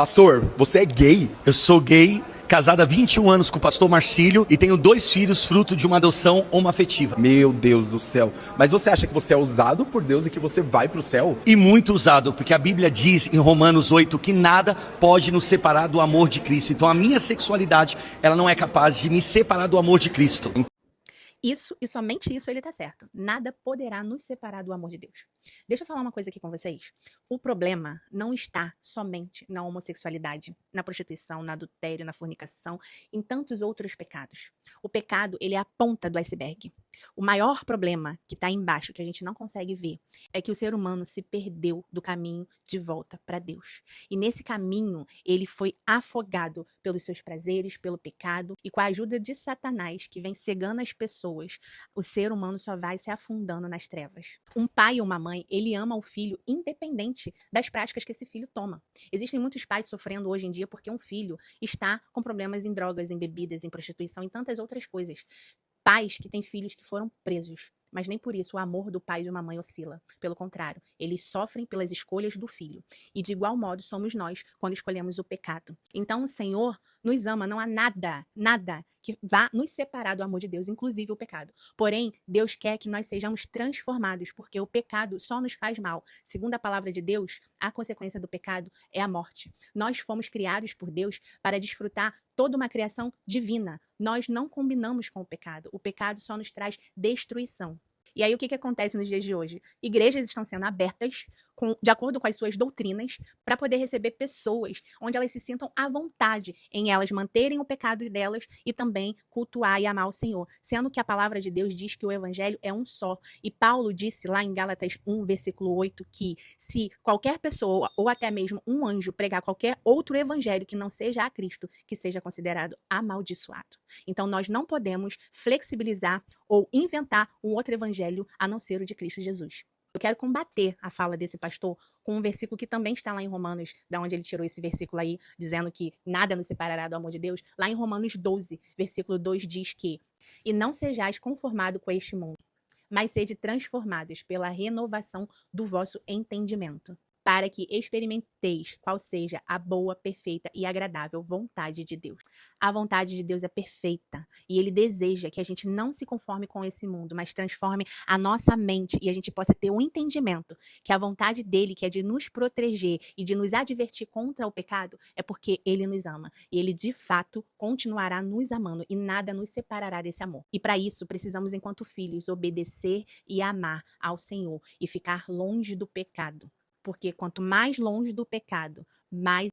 Pastor, você é gay? Eu sou gay, casado há 21 anos com o pastor Marcílio e tenho 2 filhos fruto de uma adoção homoafetiva. Meu Deus do céu. Mas você acha que você é usado por Deus e que você vai pro céu? E muito usado, porque a Bíblia diz em Romanos 8 que nada pode nos separar do amor de Cristo. Então a minha sexualidade, ela não é capaz de me separar do amor de Cristo. Isso e somente isso ele tá certo. Nada poderá nos separar do amor de Deus. Deixa eu falar uma coisa aqui com vocês. O problema não está somente na homossexualidade, na prostituição, no adultério, na fornicação, em tantos outros pecados. O pecado, ele é a ponta do iceberg. O maior problema que está embaixo, que a gente não consegue ver, é que o ser humano se perdeu do caminho de volta para Deus. E nesse caminho, ele foi afogado pelos seus prazeres, pelo pecado, e com a ajuda de Satanás, que vem cegando as pessoas, o ser humano só vai se afundando nas trevas. Um pai ou uma mãe, ele ama o filho independente das práticas que esse filho toma. Existem muitos pais sofrendo hoje em dia porque um filho está com problemas em drogas, em bebidas, em prostituição e tantas outras coisas. Pais que têm filhos que foram presos, mas nem por isso o amor do pai e de uma mãe oscila. Pelo contrário, eles sofrem pelas escolhas do filho. E de igual modo somos nós quando escolhemos o pecado. Então o Senhor nos ama, não há nada que vá nos separar do amor de Deus, inclusive o pecado. Porém, Deus quer que nós sejamos transformados, porque o pecado só nos faz mal. Segundo a palavra de Deus, a consequência do pecado é a morte. Nós fomos criados por Deus para desfrutar toda uma criação divina. Nós não combinamos com o pecado. O pecado só nos traz destruição. E aí o que acontece nos dias de hoje? Igrejas estão sendo abertas de acordo com as suas doutrinas para poder receber pessoas onde elas se sintam à vontade em elas manterem o pecado delas e também cultuar e amar o Senhor. Sendo que a palavra de Deus diz que o evangelho é um só. E Paulo disse lá em Gálatas 1, versículo 8, que se qualquer pessoa ou até mesmo um anjo pregar qualquer outro evangelho que não seja a Cristo, que seja considerado amaldiçoado. Então nós não podemos flexibilizar ou inventar um outro evangelho a não ser o de Cristo Jesus. Eu quero combater a fala desse pastor com um versículo que também está lá em Romanos, da onde ele tirou esse versículo aí, dizendo que nada nos separará do amor de Deus. Lá em Romanos 12, versículo 2 diz que: "E não sejais conformado com este mundo, mas sede transformados pela renovação do vosso entendimento, para que experimenteis qual seja a boa, perfeita e agradável vontade de Deus." A vontade de Deus é perfeita e Ele deseja que a gente não se conforme com esse mundo, mas transforme a nossa mente e a gente possa ter um entendimento que a vontade dEle, que é de nos proteger e de nos advertir contra o pecado, é porque Ele nos ama e Ele de fato continuará nos amando e nada nos separará desse amor. E para isso precisamos, enquanto filhos, obedecer e amar ao Senhor e ficar longe do pecado. Porque quanto mais longe do pecado, mais